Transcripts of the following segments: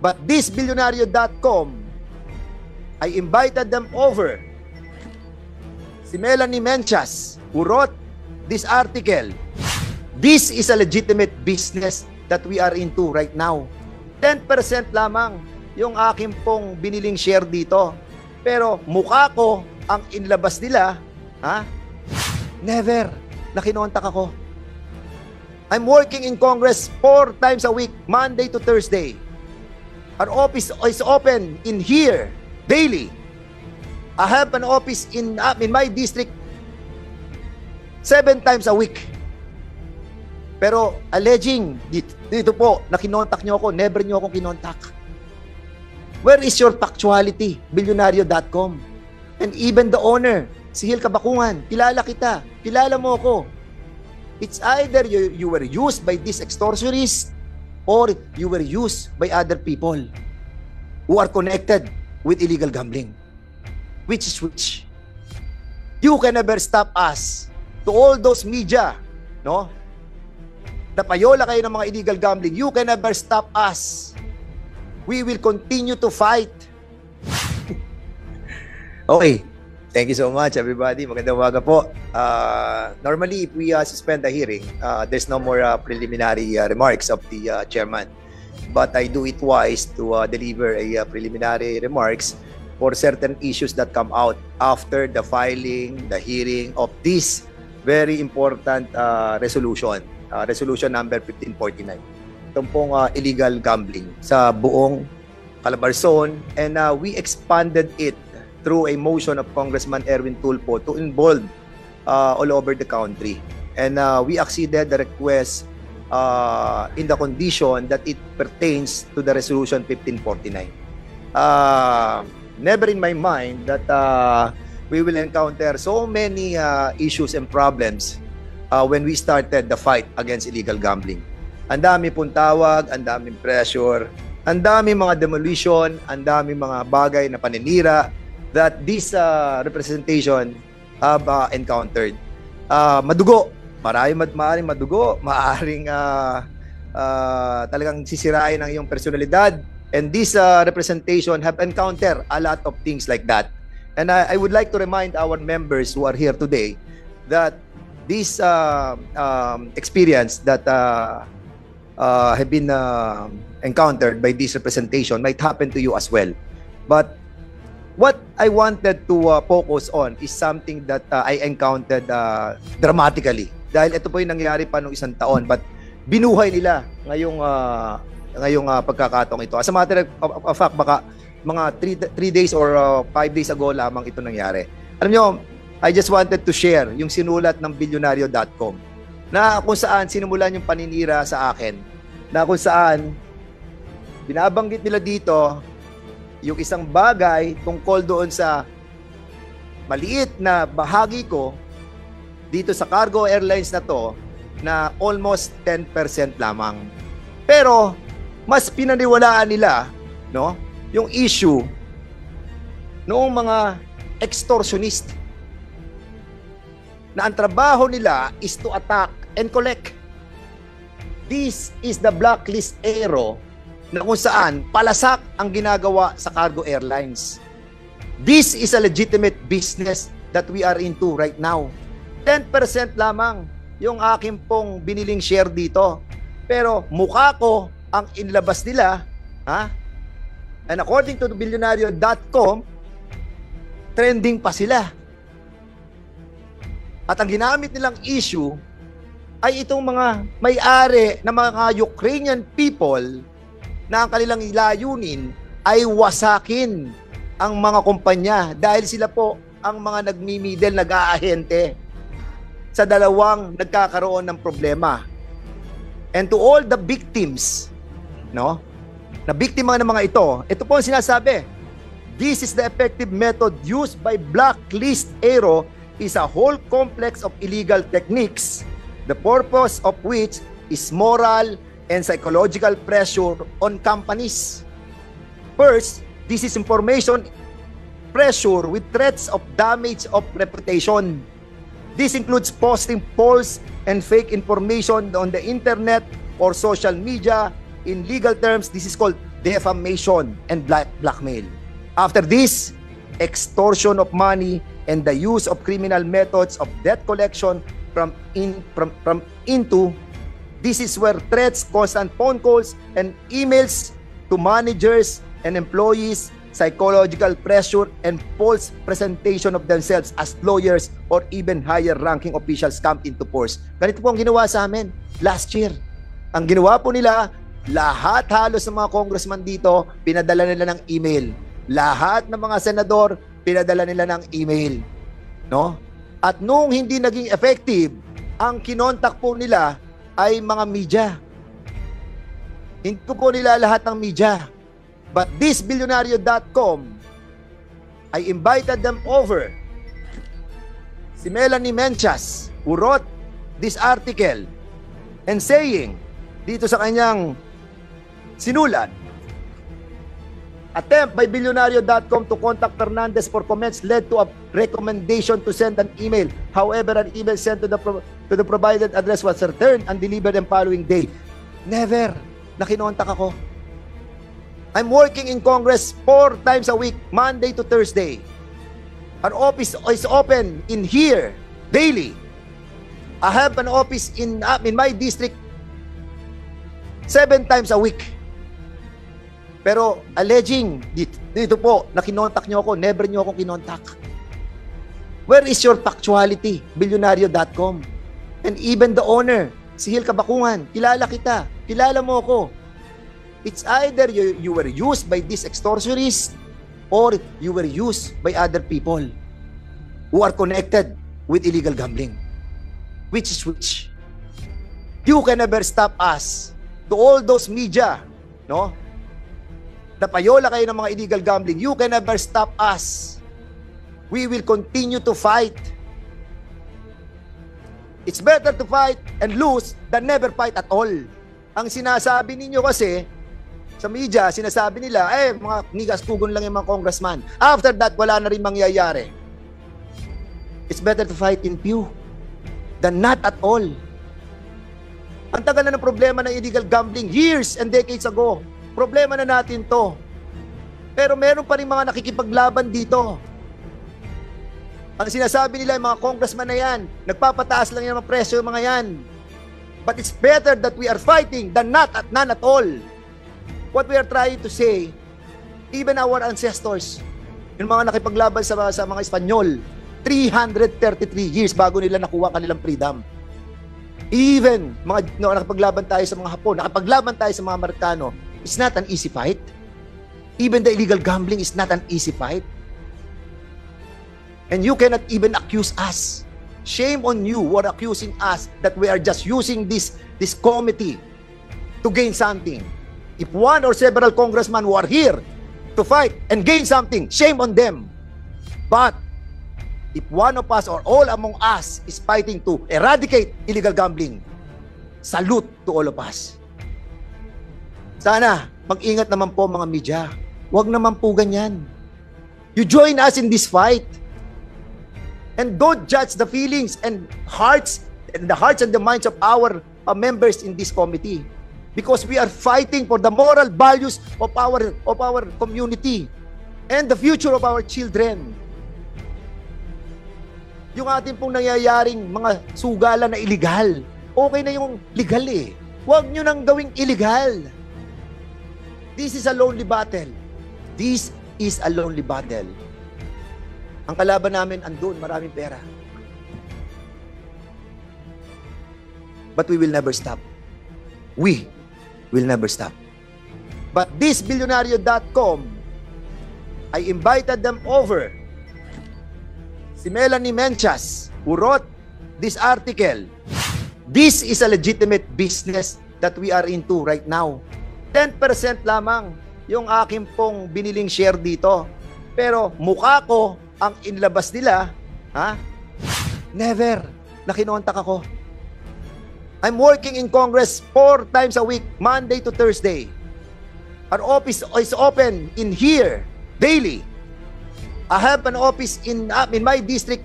But this Billionario.com, I invited them over. Si Melanie Menchas, who wrote this article. This is a legitimate business that we are into right now. 10% lamang yung aking pong biniling share dito. Pero mukha ko ang inlabas nila, ha? Never na kinontak ako. I'm working in Congress 4 times a week, Monday to Thursday. Our office is open in here daily. I have an office in my district 7 times a week. Pero alleging dito po na kinontak nyo ako, never nyo akong kinontak. Where is your factuality? Billionario.com. And even the owner, si Hil Kabakungan, kilala kita, kilala mo ako. It's either you were used by this extortionist or you were used by other people who are connected with illegal gambling. Which is which? You can never stop us. To all those media, no? Napayola kayo ng mga illegal gambling. You can never stop us. We will continue to fight. Okay. Thank you so much, everybody. Magandang umaga po. Normally, if we suspend the hearing, there's no more preliminary remarks of the chairman. But I do it wise to deliver a preliminary remarks for certain issues that come out after the filing, the hearing of this very important resolution. Resolution number 1549. Itong pong illegal gambling sa buong Calabarzon. And we expanded it through a motion of Congressman Erwin Tulfo to involve all over the country. And we acceded the request in the condition that it pertains to the Resolution 1549. Never in my mind that we will encounter so many issues and problems when we started the fight against illegal gambling. Ang dami pong tawag, ang daming pressure, ang daming mga demolition, ang daming mga bagay na paninira that this representation have encountered. Madugo, maaaring madugo, maaaring talagang sisirain ang iyong personalidad, and this representation have encountered a lot of things like that. And I would like to remind our members who are here today that this experience that have been encountered by this representation might happen to you as well. But what I wanted to focus on is something that I encountered dramatically. Dahil ito po yung nangyari pa nung 1 taon, but binuhay nila ngayong pagkakataong ito. As a matter of fact, baka mga 3 days or 5 days ago lamang ito nangyari. Alam nyo, I just wanted to share yung sinulat ng Billionario.com na kung saan sinumulan yung paninira sa akin, na kung saan binabanggit nila dito yung isang bagay tungkol doon sa maliit na bahagi ko dito sa cargo airlines na to na almost 10% lamang. Pero mas pinaniwalaan nila, no, yung issue noong mga extortionist na ang trabaho nila is to attack and collect. This is the blacklist arrow na kung saan palasak ang ginagawa sa cargo airlines. This is a legitimate business that we are into right now. 10% lamang yung aking pong biniling share dito. Pero mukha ko ang inlabas nila, ha? And according to the Billionario.com, trending pa sila. At ang ginamit nilang issue ay itong mga may-ari na mga Ukrainian people na ang kanilang layunin ay wasakin ang mga kumpanya dahil sila po ang mga nagmimidel, nag-aahente sa dalawang nagkakaroon ng problema. And to all the victims, no, na biktima ng mga ito po ang sinasabi. This is the effective method used by blacklist arrow is a whole complex of illegal techniques, the purpose of which is moral and psychological pressure on companies. First, this is information pressure with threats of damage of reputation. This includes posting false and fake information on the internet or social media. In legal terms, this is called defamation, and blackmail. After this, extortion of money and the use of criminal methods of debt collection into this is where threats, constant phone calls, and emails to managers and employees, psychological pressure, and false presentation of themselves as lawyers or even higher ranking officials come into force. Ganito po ang ginawa sa amin last year. Ang ginawa po nila, lahat halos ng mga congressman dito, pinadala nila ng email. Lahat ng mga senador, pinadala nila ng email. No? At nung hindi naging effective, ang kinontak po nila ay mga media. Hindi po nila lahat ng media. But this billionario.com, I invited them over. Si Melanie Menchas, who wrote this article and saying, dito sa kanyang sinulat, attempt by billionario.com to contact Fernandez for comments led to a recommendation to send an email. However, an email sent to the provided address was returned and delivered the following day. Never na kinontak ako. I'm working in Congress 4 times a week, Monday to Thursday. Our office is open in here daily. I have an office in my district 7 times a week. Pero alleging dito po na kinontak nyo ako, never nyo ako kinontak. Where is your factuality? Billionario.com. And even the owner, si Hil Kabakungan, kilala kita, kilala mo ako. It's either you were used by this extortionist or you were used by other people who are connected with illegal gambling. Which is which? You can never stop us. To all those media, no? Napayola kayo ng mga illegal gambling, you can never stop us. We will continue to fight. It's better to fight and lose than never fight at all. Ang sinasabi ninyo kasi, sa media, sinasabi nila, mga nigas-tugon lang yung mga congressman. After that, wala na rin mangyayari. It's better to fight in few than not at all. Ang tagal na ng problema ng illegal gambling, years and decades ago. Problema na natin to. Pero meron pa rin mga nakikipaglaban dito. Ang sinasabi nila, yung mga congressman na yan, nagpapataas lang yung mga presyo yung mga yan. But it's better that we are fighting than not at none at all. What we are trying to say, even our ancestors, yung mga nakipaglaban sa mga Espanyol, 333 years bago nila nakuha kanilang freedom. Even nakipaglaban tayo sa mga Hapon, nakipaglaban tayo sa mga Amerikano, it's not an easy fight. Even the illegal gambling is not an easy fight. And you cannot even accuse us. Shame on you who are accusing us that we are just using this committee to gain something. If one or several congressmen who are here to fight and gain something, shame on them. But if one of us or all among us is fighting to eradicate illegal gambling, salute to all of us. Sana, mag-ingat naman po mga media. Huwag naman po ganyan. You join us in this fight. And don't judge the feelings and hearts and the minds of our members in this committee. Because we are fighting for the moral values of our community and the future of our children. Yung ating pong nangyayaring mga sugalan na illegal, okay na yung legal eh. Huwag nyo nang gawing illegal. This is a lonely battle. This is a lonely battle. Ang kalaban namin andun, maraming pera. But we will never stop. We will never stop. But this billionario.com, I invited them over. Si Melanie Menchas, who wrote this article, this is a legitimate business that we are into right now. 10% lamang yung aking pong biniling share dito. Pero mukha ko ang inlabas nila, ha? Never na kinontak ako. I'm working in Congress 4 times a week, Monday to Thursday. Our office is open in here daily. I have an office in my district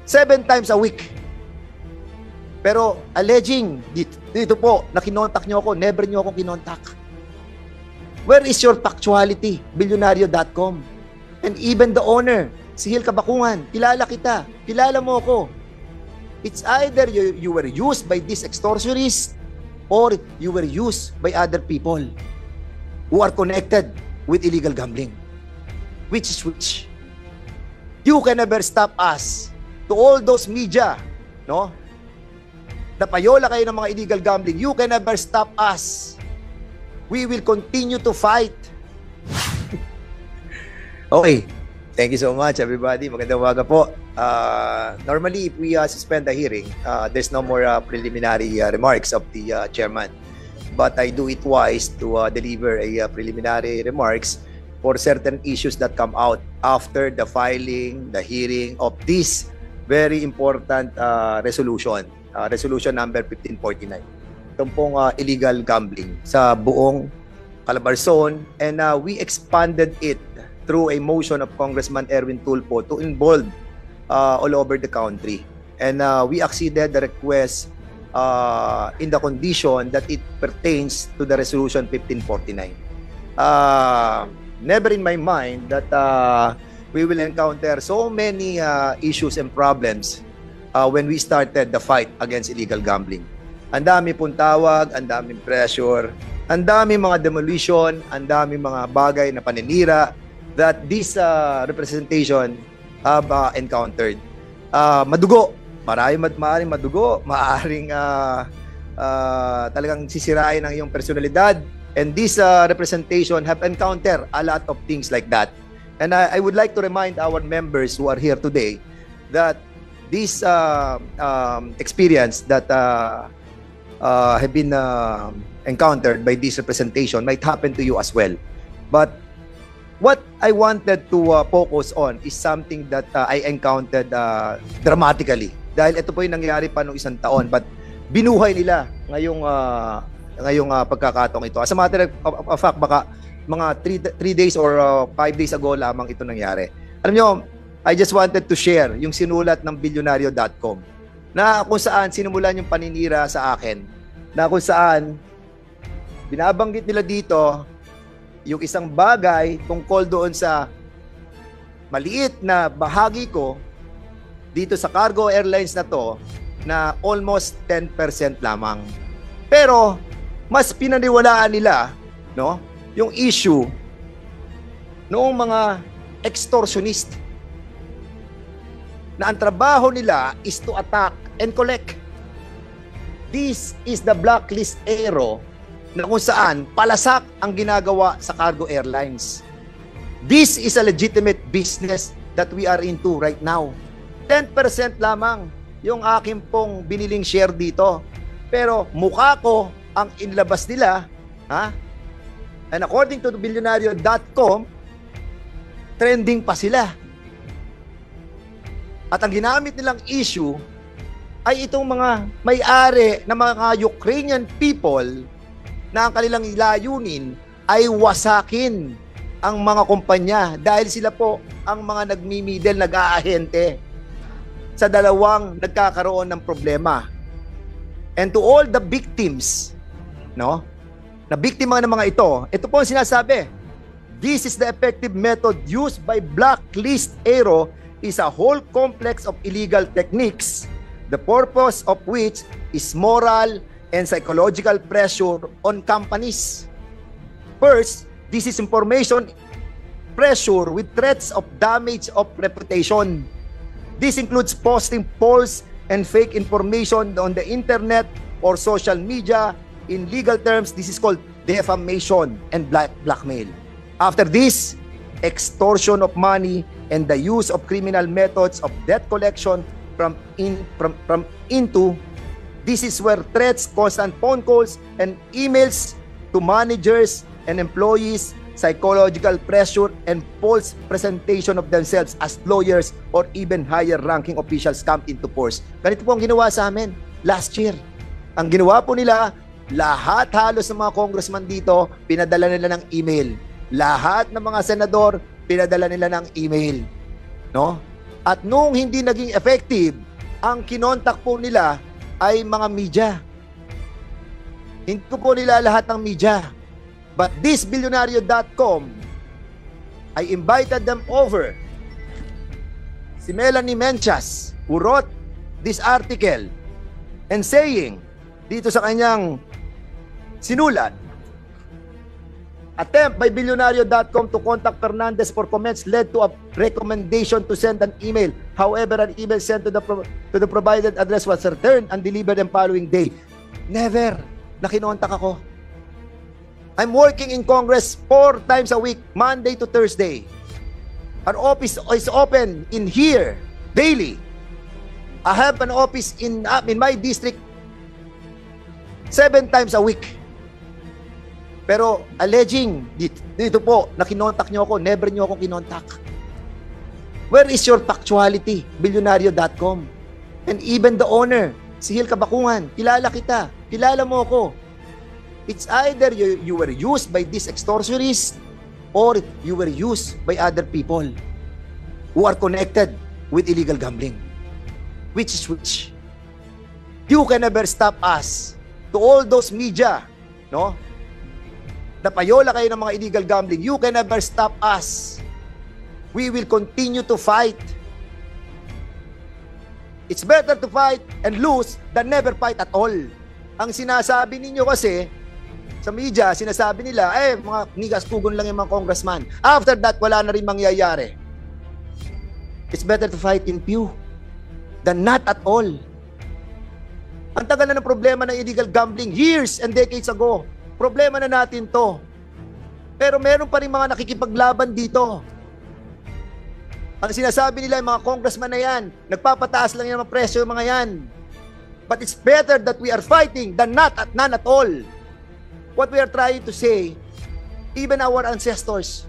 7 times a week. Pero alleging dito po na kinontak nyo ako, never nyo ako kinontak. Where is your factuality? Bilyonaryo.com. And even the owner, si Hil Kabakungan, kilala kita, kilala mo ako. It's either you were used by these extortionists or you were used by other people who are connected with illegal gambling. Which is which? You can never stop us. To all those media, no? Napayola kayo ng mga illegal gambling, you can never stop us. We will continue to fight. Okay. Thank you so much, everybody. Magandang umaga po. Normally, if we suspend the hearing, there's no more preliminary remarks of the chairman. But I do it wise to deliver a preliminary remarks for certain issues that come out after the filing, the hearing of this very important resolution. Resolution number 1549. Itong pong illegal gambling sa buong Calabarzon, and we expanded it through a motion of Congressman Erwin Tulfo to involve all over the country. And we acceded the request in the condition that it pertains to the Resolution 1549. Never in my mind that we will encounter so many issues and problems when we started the fight against illegal gambling. Ang dami pong tawag, ang daming pressure, ang daming mga demolition, ang daming mga bagay na paninira that this representation have encountered. Madugo, maaaring madugo, maaaring talagang sisirain ang iyong personalidad, and this representation have encountered a lot of things like that. And I would like to remind our members who are here today that this experience that have been encountered by this representation might happen to you as well. But what I wanted to focus on is something that I encountered dramatically. Dahil ito po yung nangyari pa nung isang taon, but binuhay nila ngayong pagkakataong ito. As a matter of fact, baka mga 3 days or 5 days ago lamang ito nangyari. Alam nyo, I just wanted to share yung sinulat ng Bilyonaryo.com na kung saan sinimulan yung paninira sa akin, na kung saan binabanggit nila dito yung isang bagay tungkol doon sa maliit na bahagi ko dito sa cargo airlines na to na almost 10% lamang. Pero mas pinaniwalaan nila, no, yung issue noong mga extortionist na ang trabaho nila is to attack and collect. This is the blacklist arrow na kung saan palasak ang ginagawa sa cargo airlines. This is a legitimate business that we are into right now. 10% lamang yung aking pong biniling share dito. Pero mukha ko ang inlabas nila, ha? And according to the Bilyonaryo.com, trending pa sila. At ang ginamit nilang issue ay itong mga may-ari na mga Ukrainian people na ang kanilang layunin ay wasakin ang mga kumpanya dahil sila po ang mga nagmimidel, nag-aahente sa dalawang nagkakaroon ng problema. And to all the victims, no, na biktima ng mga ito po ang sinasabi. This is the effective method used by blacklist arrow is a whole complex of illegal techniques, the purpose of which is moral and psychological pressure on companies. First, this is information pressure with threats of damage of reputation. This includes posting false and fake information on the internet or social media. In legal terms, this is called defamation and blackmail. After this, extortion of money and the use of criminal methods of debt collection from into. This is where threats, constant phone calls, and emails to managers and employees, psychological pressure, and false presentation of themselves as lawyers or even higher-ranking officials come into force. Ganito po ang ginawa sa amin last year. Ang ginawa po nila, lahat halos ng mga congressman dito, pinadala nila ng email. Lahat ng mga senador, pinadala nila ng email. No? At nung hindi naging effective, ang kinontak po nila ay mga media. Hindi ko po nila lahat ng media. But this Bilyonaryo.com, I invited them over. Si Melanie Menchas, who wrote this article and saying, dito sa kanyang sinulat, attempt by Bilyonaryo.com to contact Fernandez for comments led to a recommendation to send an email. However, an email sent to the provided address was returned and delivered the following day. Never na kinontak ako. I'm working in Congress 4 times a week, Monday to Thursday. Our office is open in here daily. I have an office in my district 7 times a week. Pero alleging dito po na kinontak nyo ako, never nyo ako kinontak. Where is your factuality? Bilyonaryo.com. And even the owner, si Hil Kabakungan, kilala kita, kilala mo ako. It's either you were used by these extortionists or you were used by other people who are connected with illegal gambling. Which is which? You can never stop us. To all those media, no? Napayola kayo ng mga illegal gambling, you can never stop us. We will continue to fight. It's better to fight and lose than never fight at all. Ang sinasabi ninyo kasi, sa media, sinasabi nila, mga nigas-kugon lang yung mga congressman. After that, wala na rin mangyayari. It's better to fight in few than not at all. Ang tagal na ng problema ng illegal gambling, years and decades ago. Problema na natin to. Pero meron pa rin mga nakikipaglaban dito. Ang sinasabi nila, yung mga congressman na yan, nagpapataas lang yung mga presyo yung mga yan. But it's better that we are fighting than none at all. What we are trying to say, even our ancestors,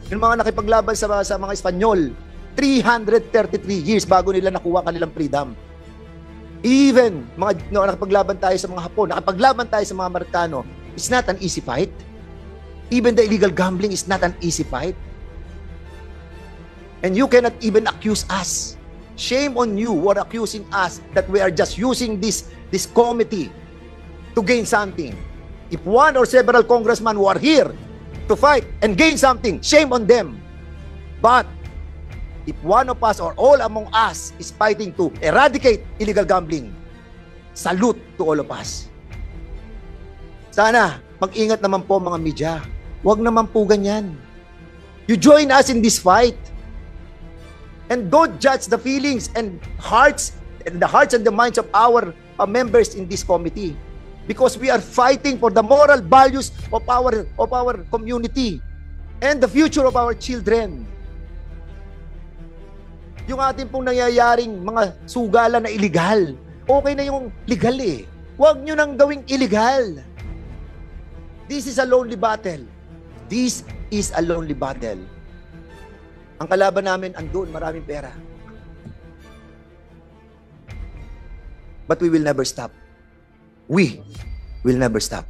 yung mga nakipaglaban sa mga Espanyol, 333 years bago nila nakuha kanilang freedom. Even nakipaglaban tayo sa mga Hapon, nakipaglaban tayo sa mga Amerikano, it's not an easy fight. Even the illegal gambling is not an easy fight. And you cannot even accuse us. Shame on you who are accusing us that we are just using this committee to gain something. If one or several congressmen who are here to fight and gain something, shame on them. But if one of us or all among us is fighting to eradicate illegal gambling, salute to all of us. Sana, mag-ingat naman po mga media. Huwag naman po ganyan. You join us in this fight. And don't judge the feelings and the hearts and the minds of our members in this committee. Because we are fighting for the moral values of our community and the future of our children. Yung ating pong nangyayaring mga sugalan na illegal, okay na yung legal eh. Huwag nyo nang gawing illegal. This is a lonely battle. This is a lonely battle. Ang kalaban namin andun, maraming pera. But we will never stop. We will never stop.